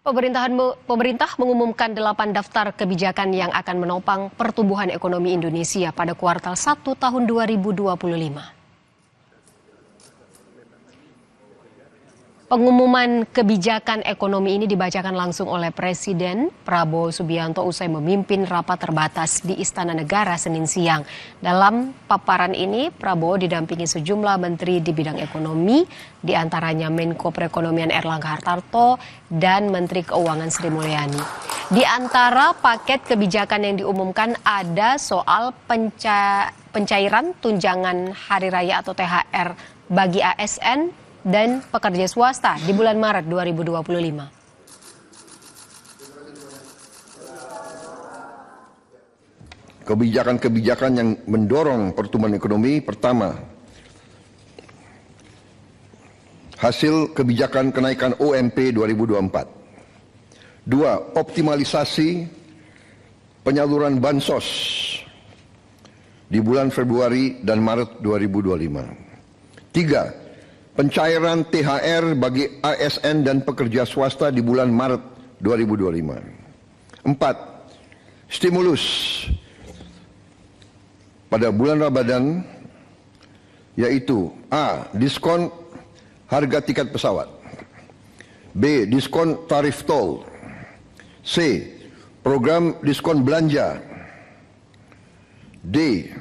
Pemerintah mengumumkan 8 daftar kebijakan yang akan menopang pertumbuhan ekonomi Indonesia pada kuartal 1 tahun 2025. Pengumuman kebijakan ekonomi ini dibacakan langsung oleh Presiden Prabowo Subianto usai memimpin rapat terbatas di Istana Negara Senin siang. Dalam paparan ini, Prabowo didampingi sejumlah menteri di bidang ekonomi, diantaranya Menko Perekonomian Erlangga Hartarto dan Menteri Keuangan Sri Mulyani. Di antara paket kebijakan yang diumumkan ada soal pencairan tunjangan hari raya atau THR bagi ASN dan pekerja swasta di bulan Maret 2025. Kebijakan-kebijakan yang mendorong pertumbuhan ekonomi, pertama, hasil kebijakan kenaikan UMP 2024. Dua, optimalisasi penyaluran bansos di bulan Februari dan Maret 2025. Tiga, pencairan THR bagi ASN dan pekerja swasta di bulan Maret 2025. 4. Stimulus pada bulan Ramadan, yaitu A. Diskon harga tiket pesawat, B. Diskon tarif tol, C. Program diskon belanja, D.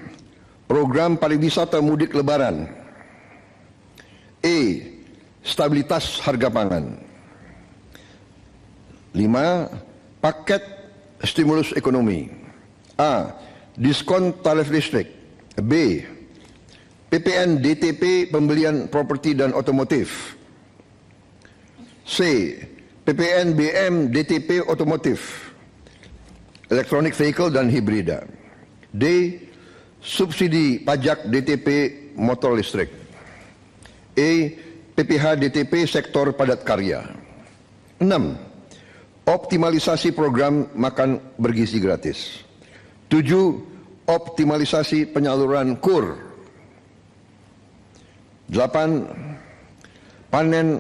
Program pariwisata mudik lebaran, E. Stabilitas harga pangan. 5. Paket stimulus ekonomi. A. Diskon tarif listrik. B. PPN DTP pembelian properti dan otomotif. C. PPN BM DTP otomotif, electronic vehicle dan hibrida. D. Subsidi pajak DTP motor listrik. E. PPH DTP sektor padat karya. 6. Optimalisasi program makan bergizi gratis. 7. Optimalisasi penyaluran KUR. 8. Panen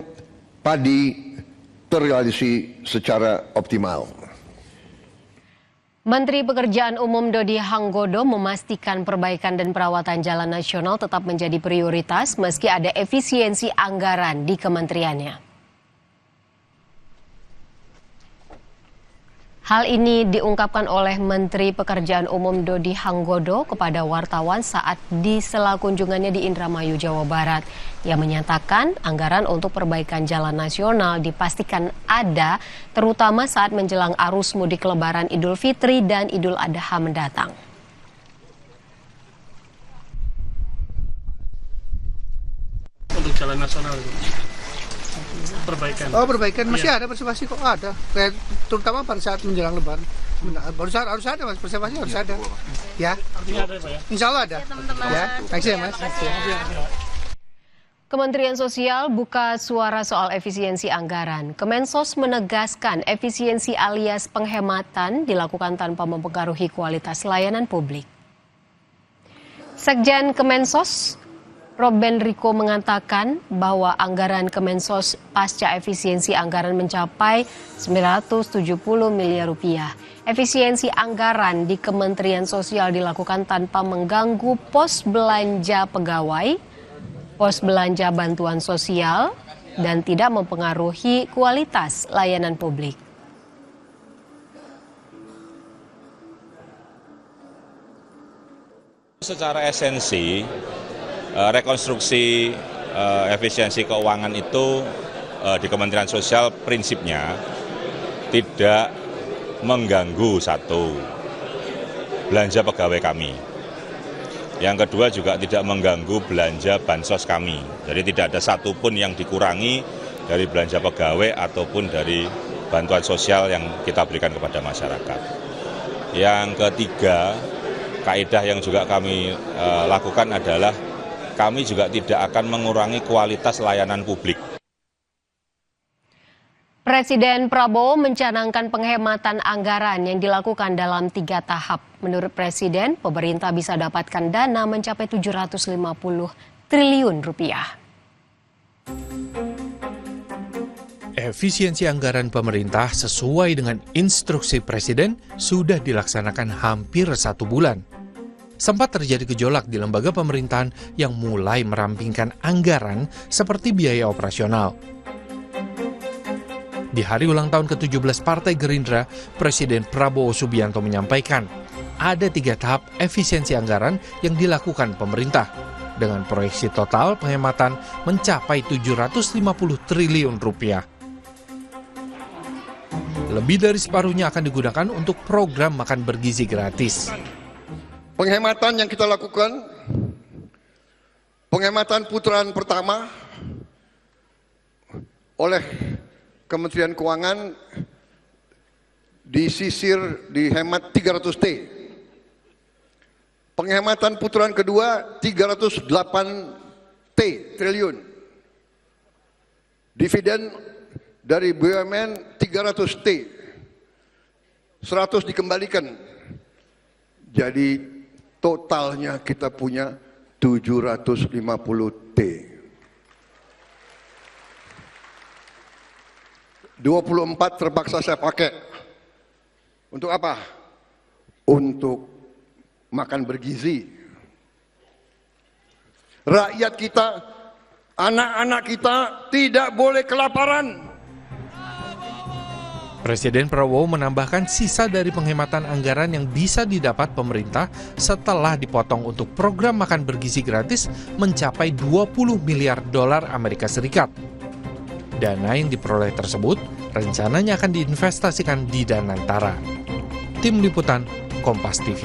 padi terrealisasi secara optimal. Menteri Pekerjaan Umum Dodi Hanggodo memastikan perbaikan dan perawatan jalan nasional tetap menjadi prioritas meski ada efisiensi anggaran di kementeriannya. Hal ini diungkapkan oleh Menteri Pekerjaan Umum Dodi Hanggodo kepada wartawan saat di sela kunjungannya di Indramayu, Jawa Barat. Ia menyatakan anggaran untuk perbaikan jalan nasional dipastikan ada, terutama saat menjelang arus mudik Lebaran Idul Fitri dan Idul Adha mendatang. Untuk jalan nasional perbaikan. Oh, perbaikan masih ada persepsi kok ada. Terutama pada saat menjelang Lebaran. Harus ada Mas, persepsi harus ada. Ya. Artinya ada Pak ya? Insya Allah ada. Ya, thanks ya Mas. Kementerian Sosial buka suara soal efisiensi anggaran. Kemensos menegaskan efisiensi alias penghematan dilakukan tanpa mempengaruhi kualitas layanan publik. Sekjen Kemensos Robben Riko mengatakan bahwa anggaran Kemensos pasca efisiensi anggaran mencapai 970 miliar rupiah. Efisiensi anggaran di Kementerian Sosial dilakukan tanpa mengganggu pos belanja pegawai, pos belanja bantuan sosial, dan tidak mempengaruhi kualitas layanan publik. Secara esensi, rekonstruksi efisiensi keuangan itu di Kementerian Sosial prinsipnya tidak mengganggu satu, belanja pegawai kami. Yang kedua juga tidak mengganggu belanja bansos kami. Jadi tidak ada satupun yang dikurangi dari belanja pegawai ataupun dari bantuan sosial yang kita berikan kepada masyarakat. Yang ketiga, kaidah yang juga kami lakukan adalah kami juga tidak akan mengurangi kualitas layanan publik. Presiden Prabowo mencanangkan penghematan anggaran yang dilakukan dalam 3 tahap. Menurut Presiden, pemerintah bisa dapatkan dana mencapai 750 triliun rupiah. efisiensi anggaran pemerintah sesuai dengan instruksi Presiden sudah dilaksanakan hampir 1 bulan. Sempat terjadi gejolak di lembaga pemerintahan yang mulai merampingkan anggaran seperti biaya operasional. Di hari ulang tahun ke-17 Partai Gerindra, Presiden Prabowo Subianto menyampaikan ada 3 tahap efisiensi anggaran yang dilakukan pemerintah, dengan proyeksi total penghematan mencapai 750 triliun rupiah. Lebih dari separuhnya akan digunakan untuk program makan bergizi gratis. Penghematan yang kita lakukan, penghematan putaran pertama oleh Kementerian Keuangan disisir dihemat 300 T. Penghematan putaran kedua 308 triliun. Dividen dari BUMN 300 T. 100 dikembalikan. Jadi totalnya kita punya 750 T. 24 terpaksa saya pakai. Untuk apa? Untuk makan bergizi. Rakyat kita, anak-anak kita tidak boleh kelaparan. Presiden Prabowo menambahkan sisa dari penghematan anggaran yang bisa didapat pemerintah setelah dipotong untuk program makan bergizi gratis mencapai 20 miliar dolar Amerika Serikat. Dana yang diperoleh tersebut rencananya akan diinvestasikan di Danantara. Tim Liputan, Kompas TV.